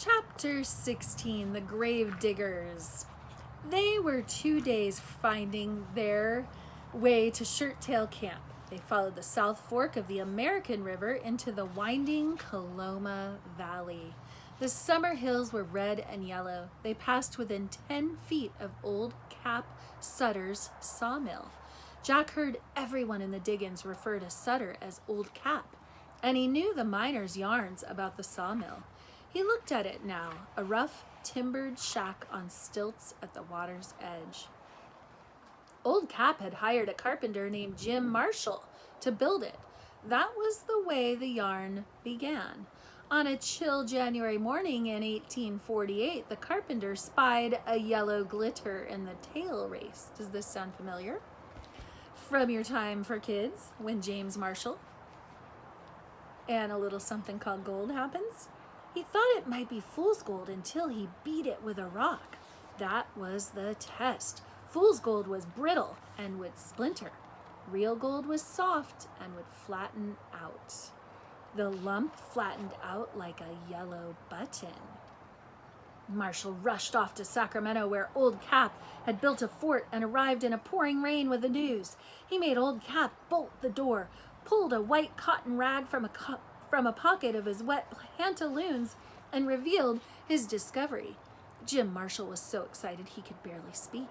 Chapter 16, The Grave Diggers. They were 2 days finding their way to Shirttail Camp. They followed the South Fork of the American River into the winding Coloma Valley. The summer hills were red and yellow. They passed within 10 feet of Old Cap Sutter's sawmill. Jack heard everyone in the diggings refer to Sutter as Old Cap, and he knew the miners' yarns about the sawmill. He looked at it now, a rough, timbered shack on stilts at the water's edge. Old Cap had hired a carpenter named Jim Marshall to build it. That was the way the yarn began. On a chill January morning in 1848, the carpenter spied a yellow glitter in the tail race. Does this sound familiar? From your time for kids, when James Marshall and a little something called gold happens? He thought it might be fool's gold until he beat it with a rock. That was the test. Fool's gold was brittle and would splinter. Real gold was soft and would flatten out. The lump flattened out like a yellow button. Marshall rushed off to Sacramento, where Old Cap had built a fort, and arrived in a pouring rain with the news. He made Old Cap bolt the door, pulled a white cotton rag from a pocket of his wet pantaloons, and revealed his discovery. Jim Marshall was so excited he could barely speak.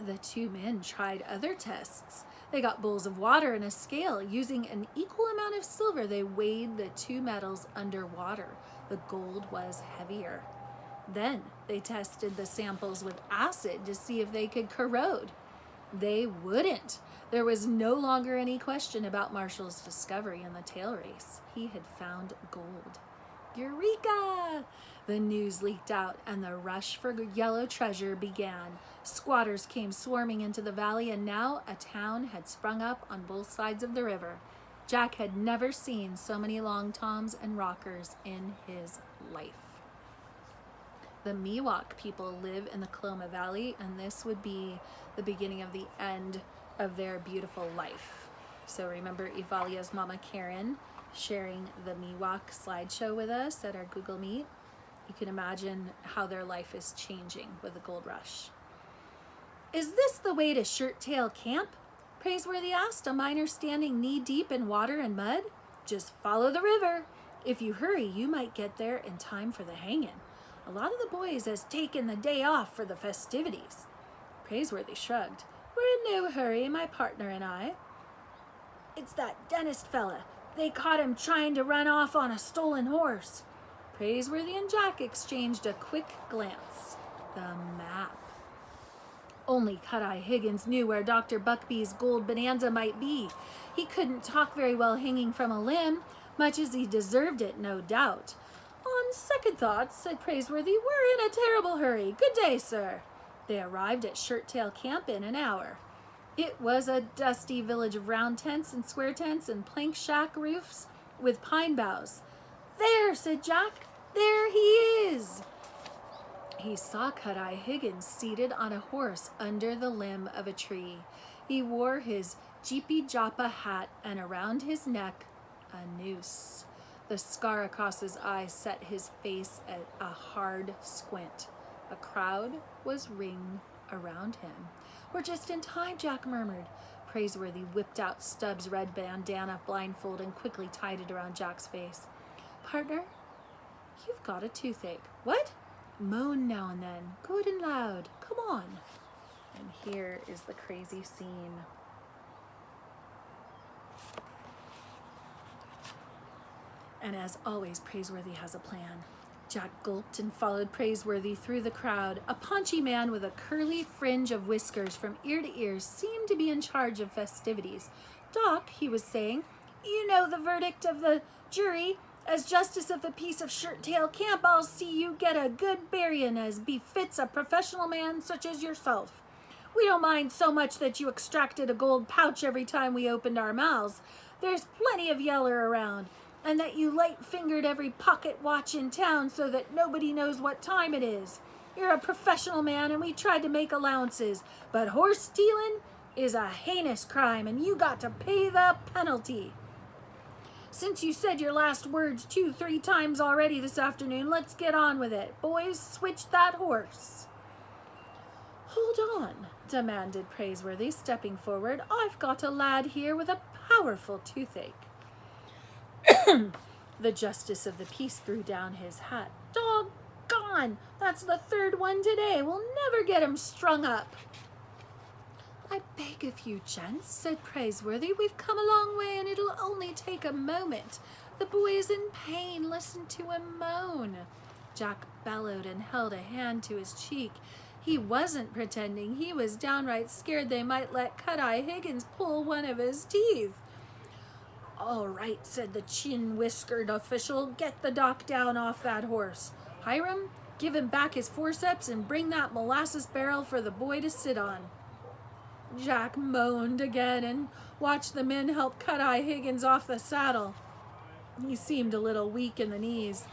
The two men tried other tests. They got bowls of water and a scale. Using an equal amount of silver, they weighed the two metals underwater. The gold was heavier. Then they tested the samples with acid to see if they could corrode. They wouldn't. There was no longer any question about Marshall's discovery in the tail race. He had found gold. Eureka! The news leaked out, and the rush for yellow treasure began. Squatters came swarming into the valley, and now a town had sprung up on both sides of the river. Jack had never seen so many long toms and rockers in his life. The Miwok people live in the Coloma Valley, and this would be the beginning of the end of their beautiful life. So remember Evalia's mama Karen sharing the Miwok slideshow with us at our Google Meet? You can imagine how their life is changing with the gold rush. Is this the way to Shirttail Camp? Praiseworthy asked, a miner standing knee-deep in water and mud. Just follow the river. If you hurry, you might get there in time for the hanging. A lot of the boys has taken the day off for the festivities. Praiseworthy shrugged. We're in no hurry, my partner and I. It's that dentist fella. They caught him trying to run off on a stolen horse. Praiseworthy and Jack exchanged a quick glance. The map. Only Cut-Eye Higgins knew where Dr. Buckbee's gold bonanza might be. He couldn't talk very well hanging from a limb, much as he deserved it, no doubt. On second thoughts, said Praiseworthy, we're in a terrible hurry. Good day, sir. They arrived at Shirttail Camp in an hour. It was a dusty village of round tents and square tents and plank shack roofs with pine boughs. There, said Jack. There he is. He saw Cut-Eye Higgins seated on a horse under the limb of a tree. He wore his jeepy joppa hat, and around his neck a noose. The scar across his eye set his face at a hard squint. A crowd was ringed around him. We're just in time, Jack murmured. Praiseworthy whipped out Stubbs' red bandana blindfold and quickly tied it around Jack's face. Partner, you've got a toothache. What? Moan now and then, good and loud. Come on. And here is the crazy scene. And as always, Praiseworthy has a plan. Jack gulped and followed Praiseworthy through the crowd. A paunchy man with a curly fringe of whiskers from ear to ear seemed to be in charge of festivities. Doc, he was saying, you know the verdict of the jury. As justice of the peace of Shirttail Camp, I'll see you get a good burying as befits a professional man such as yourself. We don't mind so much that you extracted a gold pouch every time we opened our mouths. There's plenty of yeller around. And that you light-fingered every pocket watch in town so that nobody knows what time it is. You're a professional man, and we tried to make allowances, but horse stealing is a heinous crime, and you got to pay the penalty. Since you said your last words 2-3 times already this afternoon, let's get on with it. Boys, switch that horse. Hold on, demanded Praiseworthy, stepping forward. I've got a lad here with a powerful toothache. The justice of the peace threw down his hat. Doggone! That's the third one today. We'll never get him strung up. I beg of you, gents, said Praiseworthy. We've come a long way and it'll only take a moment. The boy is in pain. Listen to him moan. Jack bellowed and held a hand to his cheek. He wasn't pretending. He was downright scared they might let Cut-Eye Higgins pull one of his teeth. All right, said the chin-whiskered official. Get the doc down off that horse. Hiram, give him back his forceps and bring that molasses barrel for the boy to sit on. Jack moaned again and watched the men help Cut-Eye Higgins off the saddle. He seemed a little weak in the knees.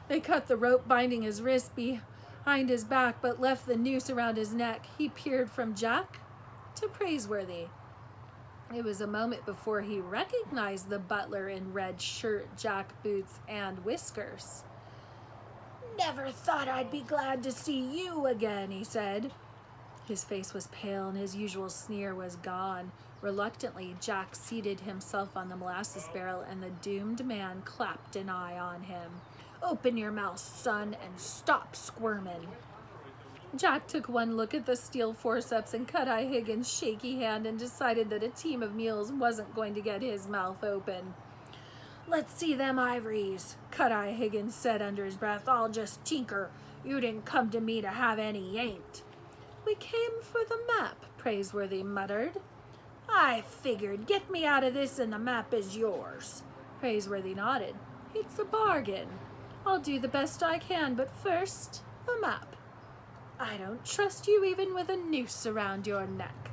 They cut the rope binding his wrists behind his back, but left the noose around his neck. He peered from Jack to Praiseworthy. It was a moment before he recognized the butler in red shirt, jack boots, and whiskers. Never thought I'd be glad to see you again, he said. His face was pale and his usual sneer was gone. Reluctantly, Jack seated himself on the molasses barrel and the doomed man clapped an eye on him. Open your mouth, son, and stop squirming. Jack took one look at the steel forceps and Cut-Eye Higgins' shaky hand and decided that a team of mules wasn't going to get his mouth open. Let's see them ivories, Cut-Eye Higgins said under his breath. I'll just tinker. You didn't come to me to have any yanked. We came for the map, Praiseworthy muttered. I figured. Get me out of this and the map is yours. Praiseworthy nodded. It's a bargain. I'll do the best I can, but first, the map. I don't trust you even with a noose around your neck.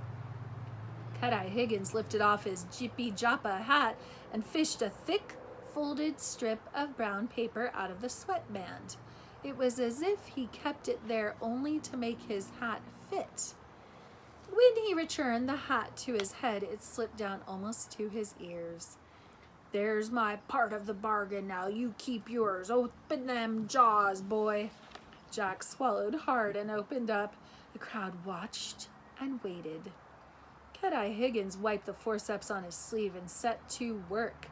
Cut-Eye Higgins lifted off his jippy-joppa hat and fished a thick, folded strip of brown paper out of the sweatband. It was as if he kept it there only to make his hat fit. When he returned the hat to his head, it slipped down almost to his ears. There's my part of the bargain now. You keep yours. Open them jaws, boy. Jack swallowed hard and opened up. The crowd watched and waited. Cut-Eye Higgins wiped the forceps on his sleeve and set to work.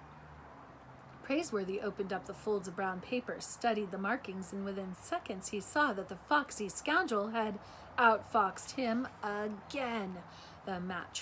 Praiseworthy opened up the folds of brown paper, studied the markings, and within seconds he saw that the foxy scoundrel had outfoxed him again. The map